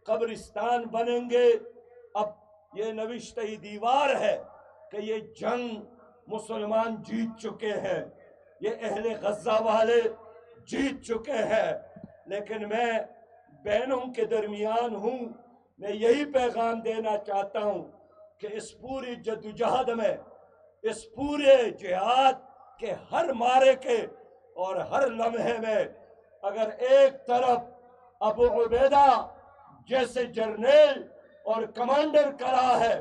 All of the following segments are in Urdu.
قبرستان بنیں گے۔ اب یہ نوشتہ دیوار ہے کہ یہ جنگ مسلمان جیت چکے ہیں، یہ اہل غزہ والے جیت چکے ہیں، لیکن میں بہنوں کے درمیان ہوں، میں یہی پیغام دینا چاہتا ہوں کہ اس پوری جدوجہد میں، اس پورے جہاد کے ہر مارے کے اور ہر لمحے میں اگر ایک طرف ابو عبیدہ جیسے جرنیل اور کمانڈر کھڑا ہے،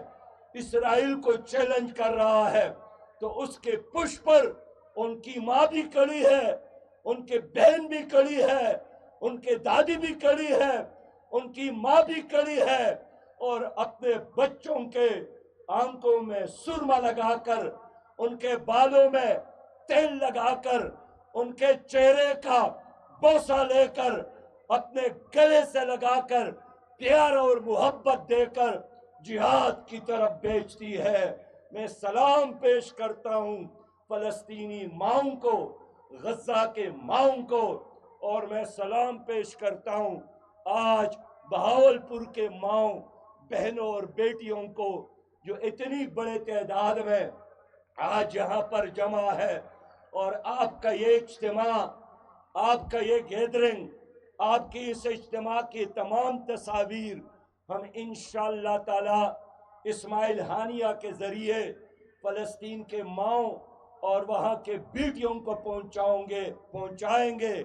اسرائیل کو چیلنج کر رہا ہے، تو اس کے پش پر ان کی ماں بھی کھڑی ہے، ان کے بہن بھی کھڑی ہے، ان کے دادی بھی کھڑی ہے، ان کی ماں بھی کھڑی ہے، اور اپنے بچوں کے آنکھوں میں سرما لگا کر، ان کے بالوں میں تیل لگا کر، ان کے چہرے کا بوسہ لے کر، اپنے گلے سے لگا کر، پیار اور محبت دے کر جہاد کی طرف بھیجتی ہے۔ میں سلام پیش کرتا ہوں فلسطینی ماؤں کو، غزہ کے ماؤں کو، اور میں سلام پیش کرتا ہوں آج بہاولپور کے ماؤں بہنوں اور بیٹیوں کو، جو اتنی بڑے تعداد میں آج یہاں پر جمع ہے، اور آپ کا یہ اجتماع، آپ کا یہ گیدرنگ، آپ کی اس اجتماع کی تمام تصاویر ہم انشاءاللہ تعالی اسماعیل ہانیہ کے ذریعے فلسطین کے ماؤں اور وہاں کے بیٹیوں کو پہنچائیں گے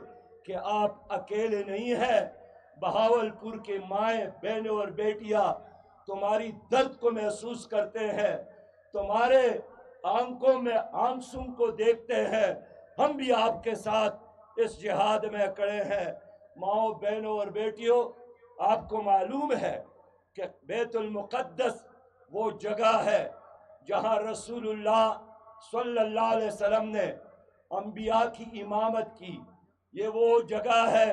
کہ آپ اکیلے نہیں ہیں۔ بہاولپور کے مائیں، بہنوں اور بیٹیاں تمہاری درد کو محسوس کرتے ہیں، تمہارے آنکھوں میں آنسوں کو دیکھتے ہیں، ہم بھی آپ کے ساتھ اس جہاد میں کھڑے ہیں۔ ماؤں، بہنوں اور بیٹیوں، آپ کو معلوم ہے کہ بیت المقدس وہ جگہ ہے جہاں رسول اللہ صلی اللہ علیہ وسلم نے انبیاء کی امامت کی، یہ وہ جگہ ہے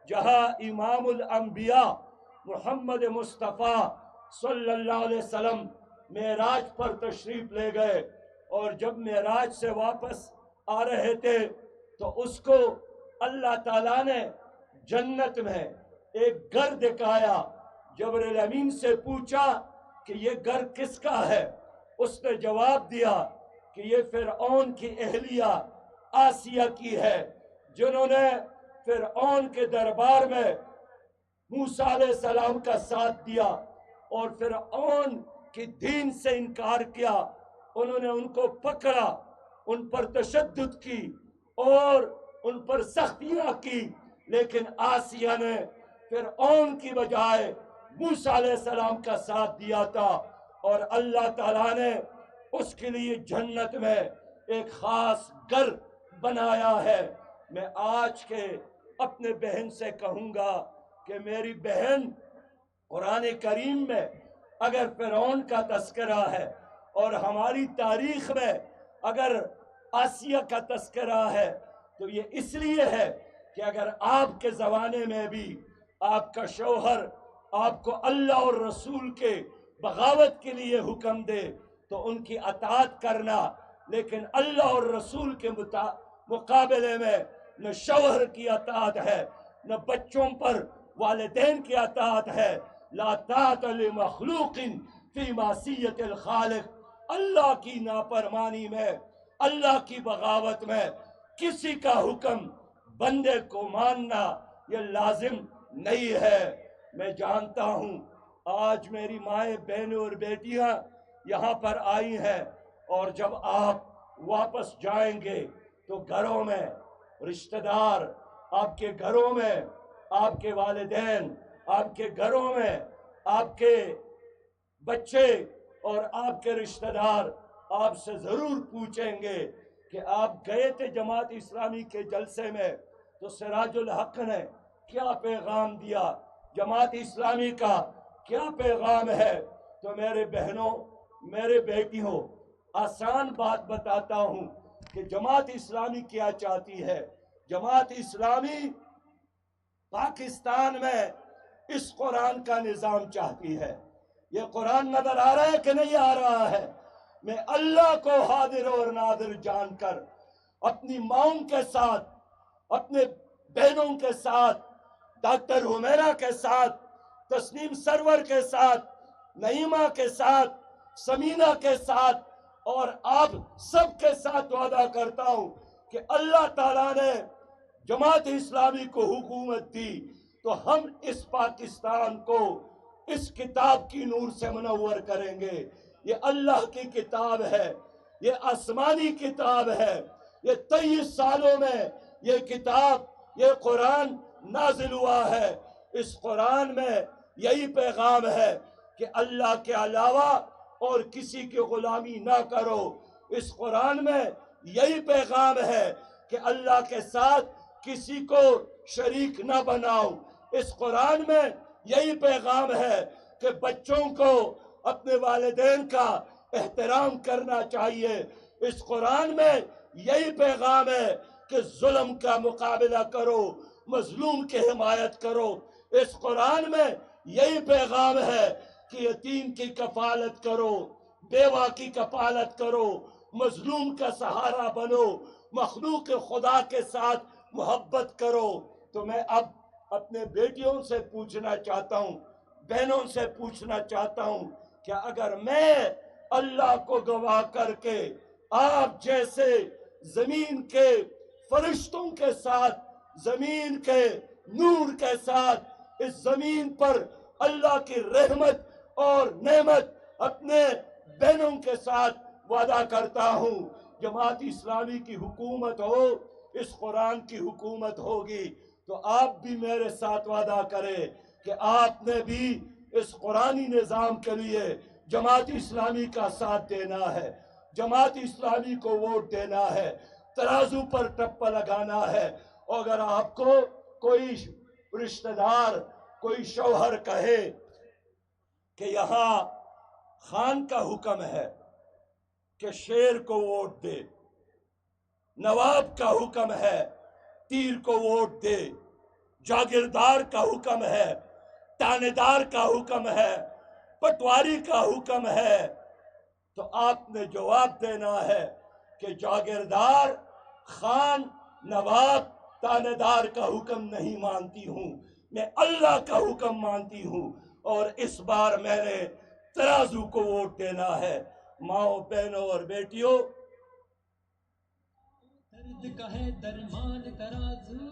جہاں امام الانبیاء محمد مصطفیٰ صلی اللہ علیہ وسلم معراج پر تشریف لے گئے، اور جب معراج سے واپس آ رہے تھے تو اس کو اللہ تعالیٰ نے جنت میں ایک گھر دکھایا۔ جبرائیل امین سے پوچھا کہ یہ گھر کس کا ہے؟ اس نے جواب دیا کہ یہ فرعون کی اہلیہ آسیہ کی ہے، جنہوں نے فرعون کے دربار میں موسیٰ علیہ السلام کا ساتھ دیا اور فرعون کی دین سے انکار کیا۔ انہوں نے ان کو پکڑا، ان پر تشدد کی اور ان پر سختیاں کی، لیکن آسیہ نے فرعون کی بجائے موسیٰ علیہ السلام کا ساتھ دیا تھا، اور اللہ تعالیٰ نے اس کے لیے جنت میں ایک خاص گھر بنایا ہے۔ میں آج کے اپنے بہن سے کہوں گا کہ میری بہن، قرآن کریم میں اگر فرعون کا تذکرہ ہے اور ہماری تاریخ میں اگر آسیہ کا تذکرہ ہے، تو یہ اس لیے ہے کہ اگر آپ کے زمانے میں بھی آپ کا شوہر آپ کو اللہ اور رسول کے بغاوت کے لیے حکم دے تو ان کی اطاعت کرنا، لیکن اللہ اور رسول کے مقابلے میں نہ شوہر کی اطاعت ہے، نہ بچوں پر والدین کی اطاعت ہے۔ لا طاعت لمخلوق فی معصیت الخالق، اللہ کی نافرمانی میں، اللہ کی بغاوت میں کسی کا حکم بندے کو ماننا یہ لازم نہیں ہے۔ میں جانتا ہوں آج میری مائیں، بہنیں اور بیٹیاں یہاں پر آئی ہیں، اور جب آپ واپس جائیں گے تو گھروں میں رشتہ دار، آپ کے گھروں میں آپ کے والدین، آپ کے گھروں میں آپ کے بچے اور آپ کے رشتہ دار آپ سے ضرور پوچھیں گے کہ آپ گئے تھے جماعت اسلامی کے جلسے میں تو سراج الحق نے کیا پیغام دیا، جماعت اسلامی کا کیا پیغام ہے؟ تو میرے بہنوں، میرے بیٹیوں، آسان بات بتاتا ہوں کہ جماعت اسلامی کیا چاہتی ہے۔ جماعت اسلامی پاکستان میں اس قرآن کا نظام چاہتی ہے۔ یہ قرآن نظر آ رہا ہے کہ نہیں آ رہا ہے؟ میں اللہ کو حاضر اور ناظر جان کر اپنی ماؤں کے ساتھ، اپنے بہنوں کے ساتھ، ڈاکٹر حمیرہ کے ساتھ تسنیم سرور کے ساتھ، نعیمہ کے ساتھ، سمینہ کے ساتھ اور آپ سب کے ساتھ وعدہ کرتا ہوں کہ اللہ تعالیٰ نے جماعت اسلامی کو حکومت دی تو ہم اس پاکستان کو اس کتاب کی نور سے منور کریں گے۔ یہ اللہ کی کتاب ہے، یہ آسمانی کتاب ہے، یہ 23 سالوں میں یہ کتاب، یہ قرآن نازل ہوا ہے۔ اس قرآن میں یہی پیغام ہے کہ اللہ کے علاوہ اور کسی کی غلامی نہ کرو۔ اس قرآن میں یہی پیغام ہے کہ اللہ کے ساتھ کسی کو شریک نہ بناؤ۔ اس قرآن میں یہی پیغام ہے کہ بچوں کو اپنے والدین کا احترام کرنا چاہیے۔ اس قرآن میں یہی پیغام ہے کہ ظلم کا مقابلہ کرو، مظلوم کی حمایت کرو۔ اس قرآن میں یہی پیغام ہے کہ یتیم کی کفالت کرو، بیوہ کی کفالت کرو، مظلوم کا سہارا بنو، مخلوق خدا کے ساتھ محبت کرو۔ تو میں اب اپنے بیٹیوں سے پوچھنا چاہتا ہوں، بہنوں سے پوچھنا چاہتا ہوں کہ اگر میں اللہ کو گواہ کر کے آپ جیسے زمین کے فرشتوں کے ساتھ، زمین کے نور کے ساتھ اس زمین پر اللہ کی رحمت اور نعمت اپنے بہنوں کے ساتھ وعدہ کرتا ہوں، جماعت اسلامی کی حکومت ہو، اس قرآن کی حکومت ہوگی تو آپ بھی میرے ساتھ وعدہ کریں کہ آپ نے بھی اس قرآنی نظام کے لیے جماعت اسلامی کا ساتھ دینا ہے، جماعت اسلامی کو ووٹ دینا ہے، ترازو پر ٹپا لگانا ہے۔ اور اگر آپ کو کوئی رشتہ دار، کوئی شوہر کہے کہ یہاں خان کا حکم ہے کہ شیر کو ووٹ دے، نواب کا حکم ہے تیر کو ووٹ دے، جاگیردار کا حکم ہے، تانیدار کا حکم ہے، پٹواری کا حکم ہے، تو آپ نے جواب دینا ہے کہ جاگیردار، خان، نواب، تانیدار کا حکم نہیں مانتی ہوں، میں اللہ کا حکم مانتی ہوں، اور اس بار میں نے ترازو کو ووٹ دینا ہے۔ ماؤں، بہنوں اور بیٹیوں، درد کا ہے درمان ترازو،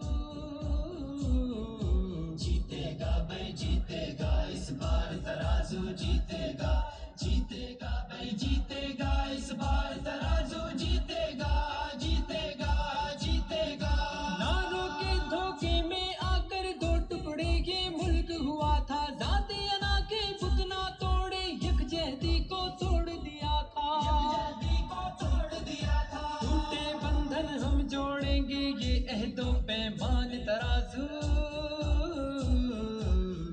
جیتے گا بھائی جیتے گا اس بار ترازو جیتے گا، جیتے گا بھائی جیتے گا اس بار ترازو جیتے گا، جیتے گا، جیتے گا۔ ناروں کے دھوکے میں آ کر دو ٹکڑے یہ ملک ہوا تھا، ذاتی انا کے بتنا توڑے یکجہتی کو توڑ دیا تھا، یکجہتی کو توڑ دیا تھا۔ ٹوٹے بندھن ہم جوڑیں گے یہ عہد و پیمان ترازو،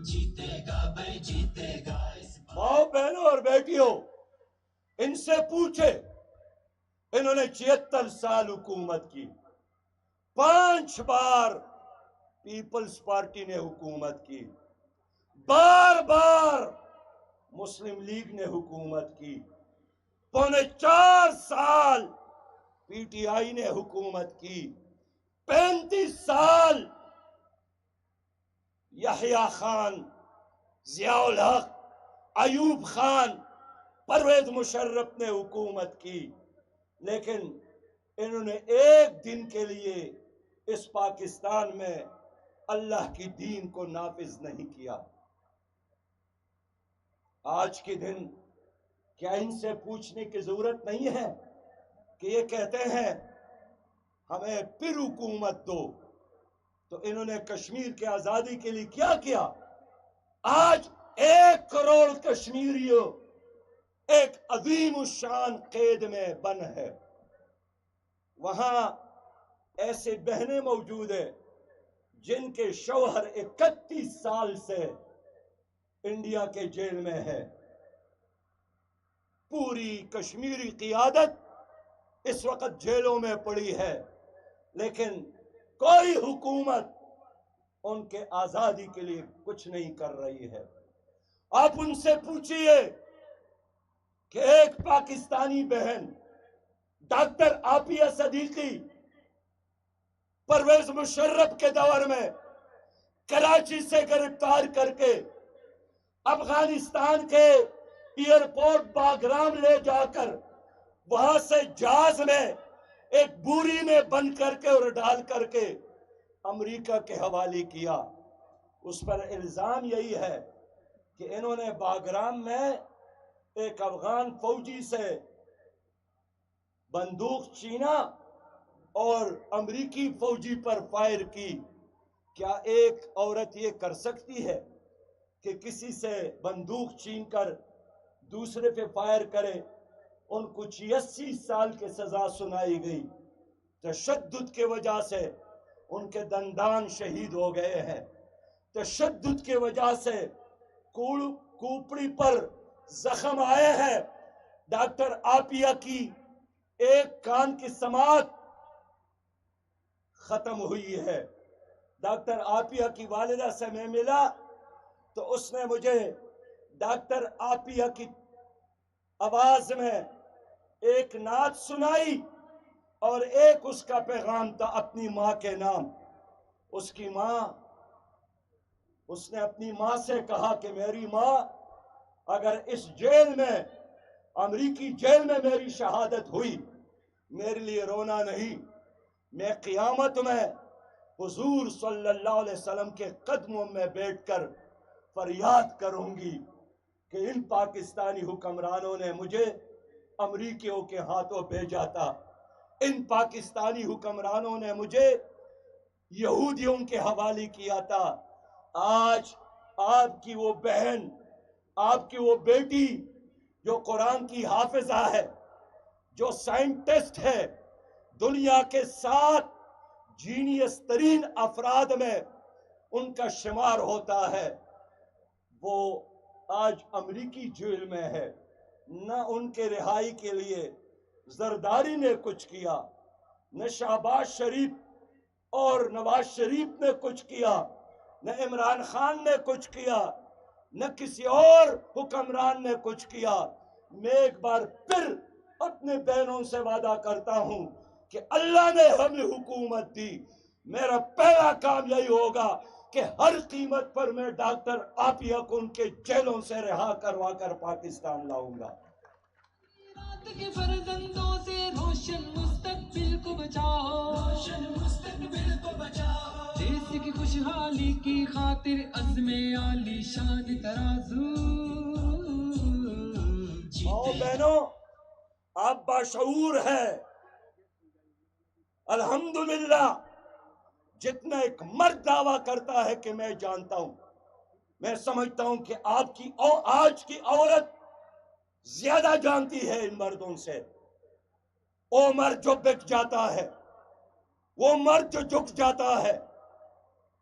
جیتے گا بھائی جیتے گا اس بار۔ ماؤں، بہنوں اور بیٹیوں، ان سے پوچھے، انہوں نے 76 سال حکومت کی، 5 بار پیپلز پارٹی نے حکومت کی، بار بار مسلم لیگ نے حکومت کی، 4.25 سال پی ٹی آئی نے حکومت کی، 35 سال یحییٰ خان، ضیاء الحق، ایوب خان، پرویز مشرف نے حکومت کی، لیکن انہوں نے ایک دن کے لیے اس پاکستان میں اللہ کی دین کو نافذ نہیں کیا۔ آج کے دن کیا ان سے پوچھنے کی ضرورت نہیں ہے کہ یہ کہتے ہیں ہمیں پھر حکومت دو، تو انہوں نے کشمیر کی آزادی کے لیے کیا کیا؟ آج 1 کروڑ کشمیریوں ایک عظیم الشان قید میں بند ہے۔ وہاں ایسے بہنیں موجود ہیں جن کے شوہر 31 سال سے انڈیا کے جیل میں ہے۔ پوری کشمیری قیادت اس وقت جیلوں میں پڑی ہے، لیکن کوئی حکومت ان کے آزادی کے لیے کچھ نہیں کر رہی ہے۔ آپ ان سے پوچھئے کہ ایک پاکستانی بہن ڈاکٹر عافیہ صدیقی پرویز مشرف کے دور میں کراچی سے گرفتار کر کے افغانستان کے ایئرپورٹ باگرام لے جا کر وہاں سے جہاز میں ایک بوری میں بند کر کے اور ڈال کر کے امریکہ کے حوالے کیا۔ اس پر الزام یہی ہے کہ انہوں نے باگرام میں ایک افغان فوجی سے بندوق چھینا اور امریکی فوجی پر فائر کی۔ کیا ایک عورت یہ کر سکتی ہے کہ کسی سے بندوق چھین کر دوسرے پہ فائر کرے؟ ان کو 86 سال کی سزا سنائی گئی۔ تشدد کی وجہ سے ان کے دندان شہید ہو گئے ہیں۔ تشدد کی وجہ سے کوپڑی پر زخم آئے ہیں۔ ڈاکٹر عافیہ کی ایک کان کی سماعت ختم ہوئی ہے۔ ڈاکٹر عافیہ کی والدہ سے میں ملا تو اس نے مجھے ڈاکٹر عافیہ کی آواز میں ایک نعت سنائی اور ایک اس کا پیغام تھا اپنی ماں کے نام۔ اس کی ماں، اس نے اپنی ماں سے کہا کہ میری ماں، اگر اس جیل میں، امریکی جیل میں میری شہادت ہوئی، میرے لیے رونا نہیں، میں قیامت میں حضور صلی اللہ علیہ وسلم کے قدموں میں بیٹھ کر فریاد کروں گی کہ ان پاکستانی حکمرانوں نے مجھے امریکیوں کے ہاتھوں بھیجا تھا، ان پاکستانی حکمرانوں نے مجھے یہودیوں کے حوالے کیا تھا۔ آج آپ کی وہ بہن، آپ کی وہ بیٹی جو قرآن کی حافظہ ہے، جو سائنٹسٹ ہے، دنیا کے 7 جینیس ترین افراد میں ان کا شمار ہوتا ہے، وہ آج امریکی جیل میں ہے۔ نہ ان کے رہائی کے لیے زرداری نے کچھ کیا، نہ شہباز شریف اور نواز شریف نے کچھ کیا، نہ عمران خان نے کچھ کیا، نہ کسی اور حکمران نے کچھ کیا۔ میں ایک بار پھر اپنے بہنوں سے وعدہ کرتا ہوں کہ اللہ نے ہمیں حکومت دی، میرا پہلا کام یہی ہوگا کہ ہر قیمت پر میں ڈاکٹر عافیہ کو ان کے جیلوں سے رہا کروا کر پاکستان لاؤں گا۔ رات کے فرزندوں سے روشن مستقبل کو بچاؤ، روشن مستقبل کو بچاؤ، دیس کی خوشحالی کی خاطر عزم عالی شان ترازو۔ اور بہنوں، آپ باشعور ہیں، الحمدللہ۔ جتنا ایک مرد دعویٰ کرتا ہے کہ میں جانتا ہوں، میں سمجھتا ہوں کہ آج کی عورت زیادہ جانتی ہے ان مردوں سے۔ وہ مرد جو بک جاتا ہے، وہ مرد جو جھک جاتا ہے،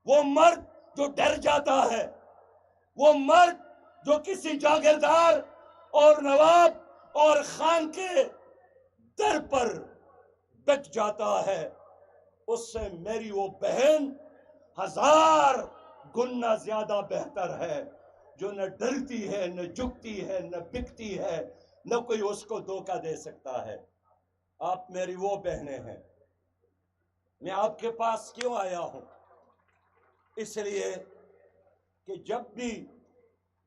وہ مرد جو ڈر جاتا ہے، وہ مرد جو کسی جاگیردار اور نواب اور خان کے در پر بک جاتا ہے، اس سے میری وہ بہن 1000 گنا زیادہ بہتر ہے، جو نہ ڈرتی ہے، نہ جھکتی ہے، نہ بکتی ہے، نہ کوئی اس کو دھوکہ دے سکتا ہے۔ آپ میری وہ بہنیں ہیں۔ میں آپ کے پاس کیوں آیا ہوں؟ اس لیے کہ جب بھی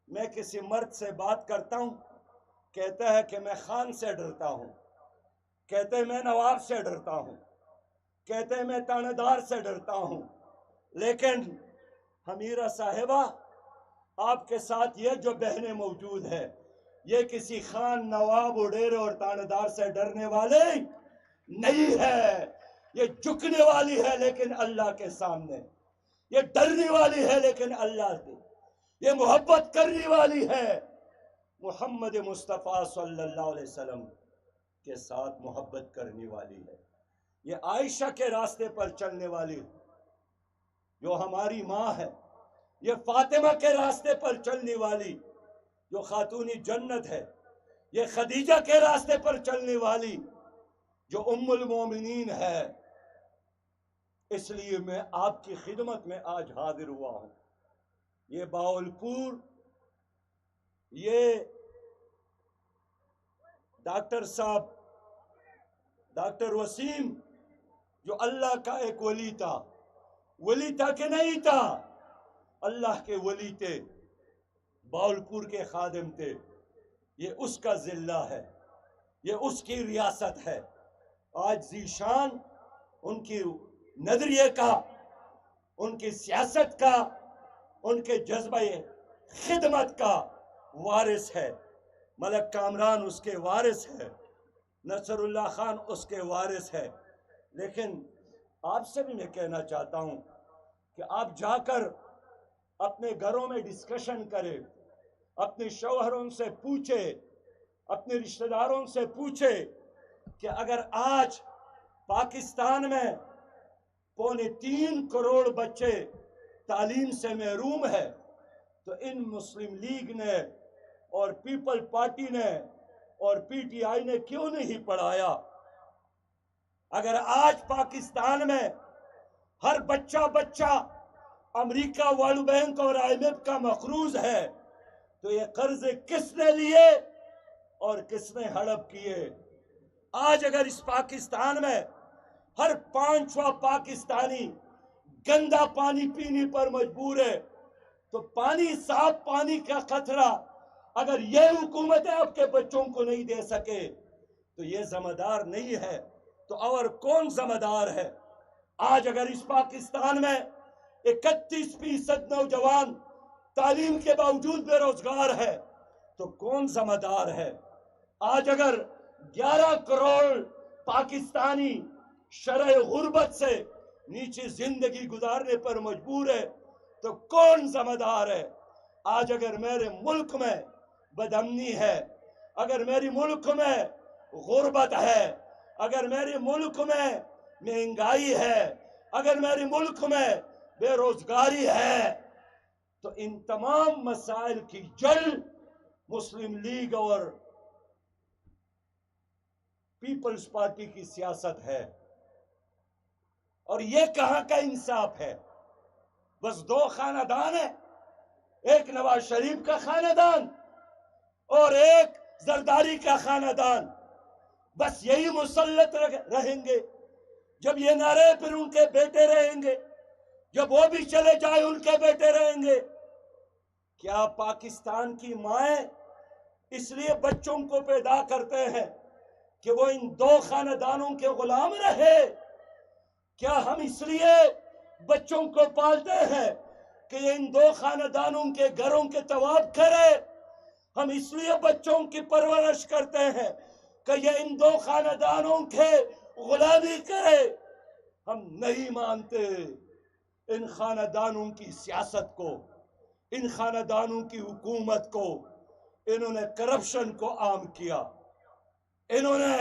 میں کسی مرد سے بات کرتا ہوں، کہتا ہے کہ میں خان سے ڈرتا ہوں، کہتے ہیں میں نواب سے ڈرتا ہوں، کہتے ہیں میں تانے دار سے ڈرتا ہوں، لیکن حمیرہ صاحبہ، آپ کے ساتھ یہ جو بہنیں موجود ہیں، یہ کسی خان، نواب، وڈیرے اور تانے دار سے ڈرنے والے نہیں ہے، یہ جھکنے والی ہے لیکن اللہ کے سامنے، یہ ڈرنے والی ہے لیکن اللہ کی، یہ محبت کرنے والی ہے، محمد مصطفیٰ صلی اللہ علیہ وسلم کے ساتھ محبت کرنے والی ہے، یہ عائشہ کے راستے پر چلنے والی جو ہماری ماں ہے، یہ فاطمہ کے راستے پر چلنے والی جو خاتون جنت ہے، یہ خدیجہ کے راستے پر چلنے والی جو ام المومنین ہے۔ اس لیے میں آپ کی خدمت میں آج حاضر ہوا ہوں۔ یہ باولپور، یہ ڈاکٹر صاحب، ڈاکٹر وسیم، جو اللہ کا ایک ولی تھا، ولی تھا کہ نہیں تھا؟ اللہ کے ولی تھے، باولپور کے خادم تھے، یہ اس کا ضلع ہے، یہ اس کی ریاست ہے۔ آج ذیشان ان کی نظریے کا، ان کی سیاست کا، ان کے جذبہ خدمت کا وارث ہے۔ ملک کامران اس کے وارث ہے، نصر اللہ خان اس کے وارث ہے۔ لیکن آپ سے بھی میں کہنا چاہتا ہوں کہ آپ جا کر اپنے گھروں میں ڈسکشن کریں، اپنے شوہروں سے پوچھے، اپنے رشتہ داروں سے پوچھے کہ اگر آج پاکستان میں 3.25 کروڑ بچے تعلیم سے محروم ہے تو ان مسلم لیگ نے اور پیپل پارٹی نے اور پی ٹی آئی نے کیوں نہیں پڑھایا؟ اگر آج پاکستان میں ہر بچہ امریکہ ورلڈ بینک اور آئی ایم ایف کا مقروض ہے تو یہ قرض کس نے لیے اور کس نے ہڑپ کیے؟ آج اگر اس پاکستان میں ہر 5واں پاکستانی گندا پانی پینے پر مجبور ہے تو صاف پانی کا خطرہ اگر یہ حکومت آپ کے بچوں کو نہیں دے سکے تو یہ ذمہ دار نہیں ہے تو اور کون ذمہ دار ہے؟ آج اگر اس پاکستان میں 31% نوجوان تعلیم کے باوجود بے روزگار ہے تو کون ذمہ دار ہے؟ آج اگر 11 کروڑ پاکستانی شرح غربت سے نیچے زندگی گزارنے پر مجبور ہے تو کون ذمہ دار ہے؟ آج اگر میرے ملک میں بدامنی ہے، اگر میری ملک میں غربت ہے، اگر میرے ملک میں مہنگائی ہے، اگر میرے ملک میں بے روزگاری ہے تو ان تمام مسائل کی جڑ مسلم لیگ اور پیپلز پارٹی کی سیاست ہے۔ اور یہ کہاں کا انصاف ہے؟ بس 2 خاندان ہیں، ایک نواز شریف کا خاندان اور ایک زرداری کا خاندان، بس یہی مسلط رہیں گے۔ جب یہ نہ رہے پھر ان کے بیٹے رہیں گے، جب وہ بھی چلے جائے ان کے بیٹے رہیں گے۔ کیا پاکستان کی مائیں اس لیے بچوں کو پیدا کرتے ہیں کہ وہ ان 2 خاندانوں کے غلام رہے؟ کیا ہم اس لیے بچوں کو پالتے ہیں کہ یہ ان 2 خاندانوں کے گھروں کے طواف کرے؟ ہم اس لیے بچوں کی پرورش کرتے ہیں کہ یہ ان 2 خاندانوں کے غلامی کرے؟ ہم نہیں مانتے ان خاندانوں کی سیاست کو، ان خاندانوں کی حکومت کو۔ انہوں نے کرپشن کو عام کیا، انہوں نے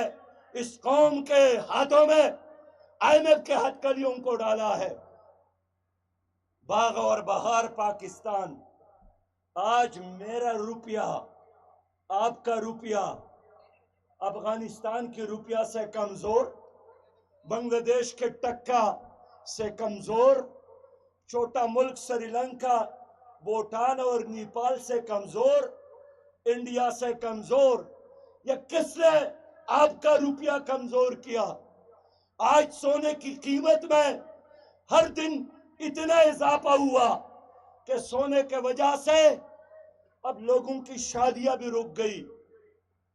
اس قوم کے ہاتھوں میں آئی ایم ایف کے ہتھکڑیوں کو ڈالا ہے۔ باغ اور بہار پاکستان، آج میرا روپیہ، آپ کا روپیہ افغانستان کے روپیہ سے کمزور، بنگلہ دیش کے ٹکا سے کمزور، چھوٹا ملک سری لنکا، بھوٹان اور نیپال سے کمزور، انڈیا سے کمزور۔ یہ کس نے آپ کا روپیہ کمزور کیا؟ آج سونے کی قیمت میں ہر دن اتنا اضافہ ہوا کہ سونے کے وجہ سے اب لوگوں کی شادیاں بھی رک گئی،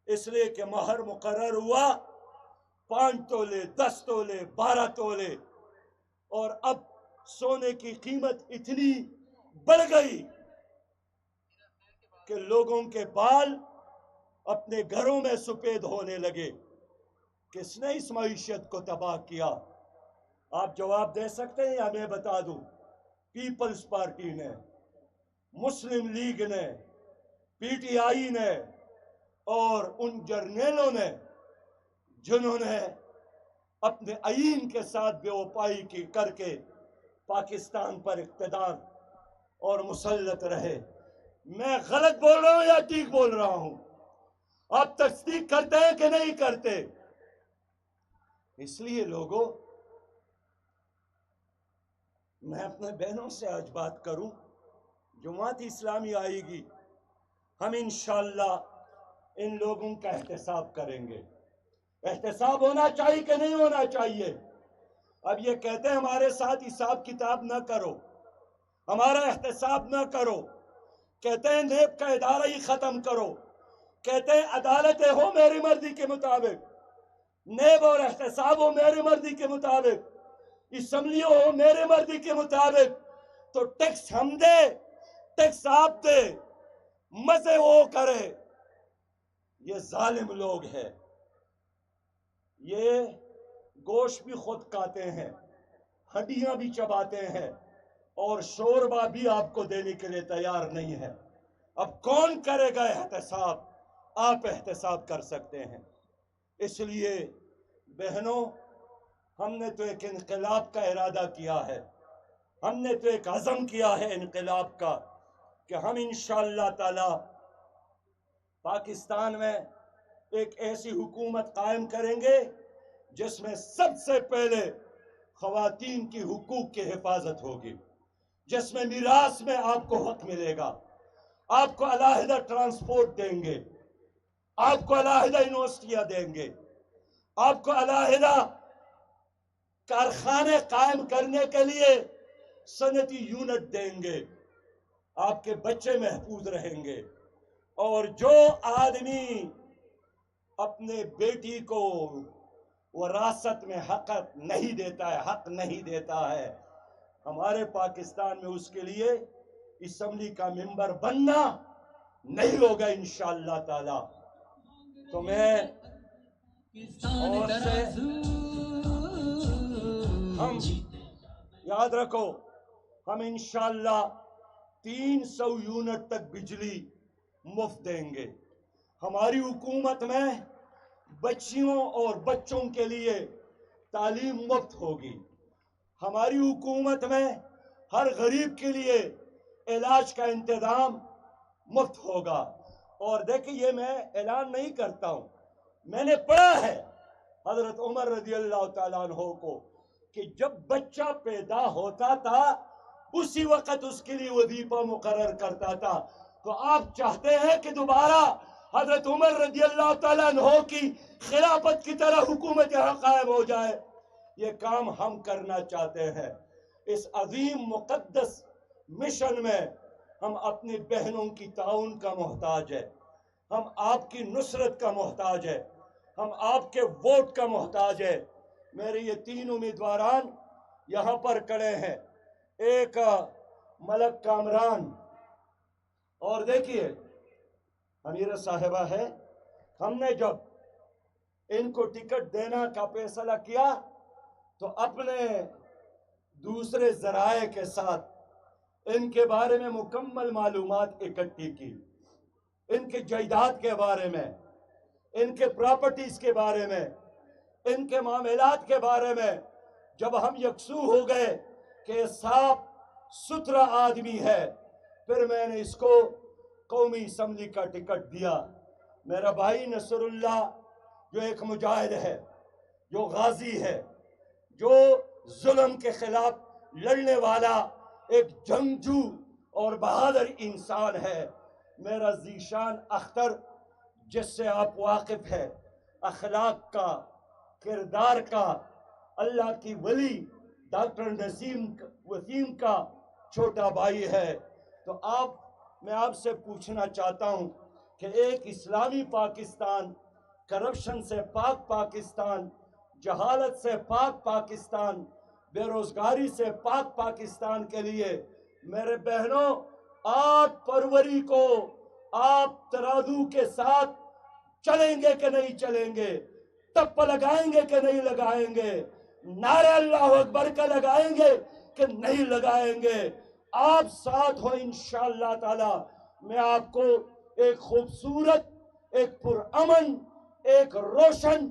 اس لیے کہ مہر مقرر ہوا 5 تولے، 10 تولے، 12 تولے، اور اب سونے کی قیمت اتنی بڑھ گئی کہ لوگوں کے بال اپنے گھروں میں سفید ہونے لگے۔ کس نے اس معیشت کو تباہ کیا؟ آپ جواب دے سکتے ہیں یا میں بتا دوں؟ پیپلز پارٹی نے، مسلم لیگ نے، پی ٹی آئی نے اور ان جرنیلوں نے جنہوں نے اپنے آئین کے ساتھ بے وفائی کی کر کے پاکستان پر اقتدار اور مسلط رہے۔ میں غلط بول رہا ہوں یا ٹھیک بول رہا ہوں؟ آپ تصدیق کرتے ہیں کہ نہیں کرتے؟ اس لیے لوگوں، میں اپنے بہنوں سے آج بات کروں، جماعت اسلامی آئے گی، ہم انشاءاللہ ان لوگوں کا احتساب کریں گے۔ احتساب ہونا چاہیے کہ نہیں ہونا چاہیے؟ اب یہ کہتے ہیں ہمارے ساتھ حساب کتاب نہ کرو، ہمارا احتساب نہ کرو، کہتے ہیں نیب کا ادارہ ہی ختم کرو، کہتے ہیں عدالتیں ہو میری مرضی کے مطابق، نیب اور احتساب ہو میری مرضی کے مطابق، اسمبلی ہو میری مرضی کے مطابق، تو ٹیکس ہم دے، ٹیکس آپ دے، مزے وہ کرے۔ یہ ظالم لوگ ہیں، یہ گوشت بھی خود کھاتے ہیں، ہڈیاں بھی چباتے ہیں، اور شوربہ بھی آپ کو دینے کے لیے تیار نہیں ہے۔ اب کون کرے گا احتساب؟ آپ احتساب کر سکتے ہیں۔ اس لیے بہنوں، ہم نے تو ایک انقلاب کا ارادہ کیا ہے، ہم نے تو ایک عزم کیا ہے انقلاب کا، کہ ہم انشاءاللہ تعالی پاکستان میں ایک ایسی حکومت قائم کریں گے جس میں سب سے پہلے خواتین کی حقوق کی حفاظت ہوگی، جس میں میراث میں آپ کو حق ملے گا، آپ کو علیحدہ ٹرانسپورٹ دیں گے، آپ کو علیحدہ یونیورسٹیاں دیں گے، آپ کو علیحدہ کارخانے قائم کرنے کے لیے صنعتی یونٹ دیں گے، آپ کے بچے محفوظ رہیں گے۔ اور جو آدمی اپنے بیٹی کو وراثت میں حق نہیں دیتا ہے، ہمارے پاکستان میں اس کے لیے اسمبلی کا ممبر بننا نہیں ہوگا انشاءاللہ تعالی۔ تو میں اور سے ہم یاد رکھو، ہم انشاءاللہ 300 یونٹ تک بجلی مفت دیں گے۔ ہماری حکومت میں بچیوں اور بچوں کے لیے تعلیم مفت ہوگی، ہماری حکومت میں ہر غریب کے لیے علاج کا انتظام مفت ہوگا۔ اور دیکھیں، یہ میں اعلان نہیں کرتا ہوں، میں نے پڑھا ہے حضرت عمر رضی اللہ تعالیٰ عنہ کو، کہ جب بچہ پیدا ہوتا تھا اسی وقت اس کے لیے وظیفہ مقرر کرتا تھا۔ تو آپ چاہتے ہیں کہ دوبارہ حضرت عمر رضی اللہ تعالیٰ عنہ کی خلافت کی طرح حکومت یہاں قائم ہو جائے؟ یہ کام ہم کرنا چاہتے ہیں۔ اس عظیم مقدس مشن میں ہم اپنی بہنوں کی تعاون کا محتاج ہے، ہم آپ کی نصرت کا محتاج ہے، ہم آپ کے ووٹ کا محتاج ہے۔ میرے یہ 3 امیدواران یہاں پر کھڑے ہیں، ایک ملک کامران، اور دیکھیے امیرہ صاحبہ ہے۔ ہم نے جب ان کو ٹکٹ دینا کا فیصلہ کیا تو اپنے دوسرے ذرائع کے ساتھ ان کے بارے میں مکمل معلومات اکٹھی کی، ان کے جائیداد کے بارے میں، ان کے پراپرٹیز کے بارے میں، ان کے معاملات کے بارے میں۔ جب ہم یکسو ہو گئے کہ صاف ستھرا آدمی ہے، پھر میں نے اس کو قومی اسمبلی کا ٹکٹ دیا۔ میرا بھائی نصر اللہ جو ایک مجاہد ہے، جو غازی ہے، جو ظلم کے خلاف لڑنے والا ایک جنگجو اور بہادر انسان ہے، میرا ذیشان اختر، جس سے آپ واقف ہے، اخلاق کا، کردار کا، اللہ کی ولی ڈاکٹر نسیم وسیم کا چھوٹا بھائی ہے۔ تو میں آپ سے پوچھنا چاہتا ہوں کہ ایک اسلامی پاکستان، کرپشن سے پاک پاکستان، جہالت سے پاک پاکستان، بے روزگاری سے پاک پاکستان کے لیے میرے بہنوں 8 فروری کو آپ ترازو کے ساتھ چلیں گے کہ نہیں چلیں گے؟ ٹپ لگائیں گے کہ نہیں لگائیں گے؟ نعرہ اللہ اکبر کا لگائیں گے کہ نہیں لگائیں گے؟ آپ ساتھ ہو انشاءاللہ تعالی۔ میں آپ کو ایک خوبصورت، ایک پرامن، ایک روشن،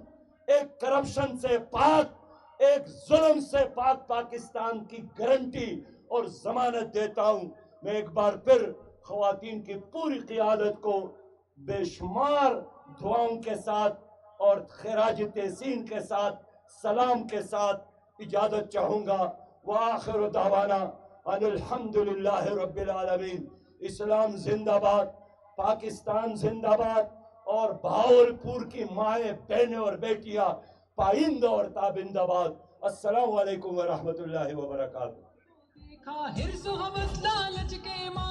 ایک کرپشن سے پاک، ایک ظلم سے پاک پاکستان کی گارنٹی اور ضمانت دیتا ہوں۔ میں ایک بار پھر خواتین کی پوری قیادت کو بے شمار دعاؤں کے ساتھ اور خراج تحسین کے ساتھ، سلام کے ساتھ اجازت چاہوں گا۔ وآخر دعوانا ان الحمدللہ رب العالمین۔ اسلام زندہ باد، پاکستان زندہ باد، اور بہاولپور کی مائیں، بہنیں اور بیٹیاں پائندہ اور تابندہ باد۔ السلام علیکم ورحمۃ اللہ وبرکاتہ۔ دیکھا ہرس و ہوس لالچ کے ماں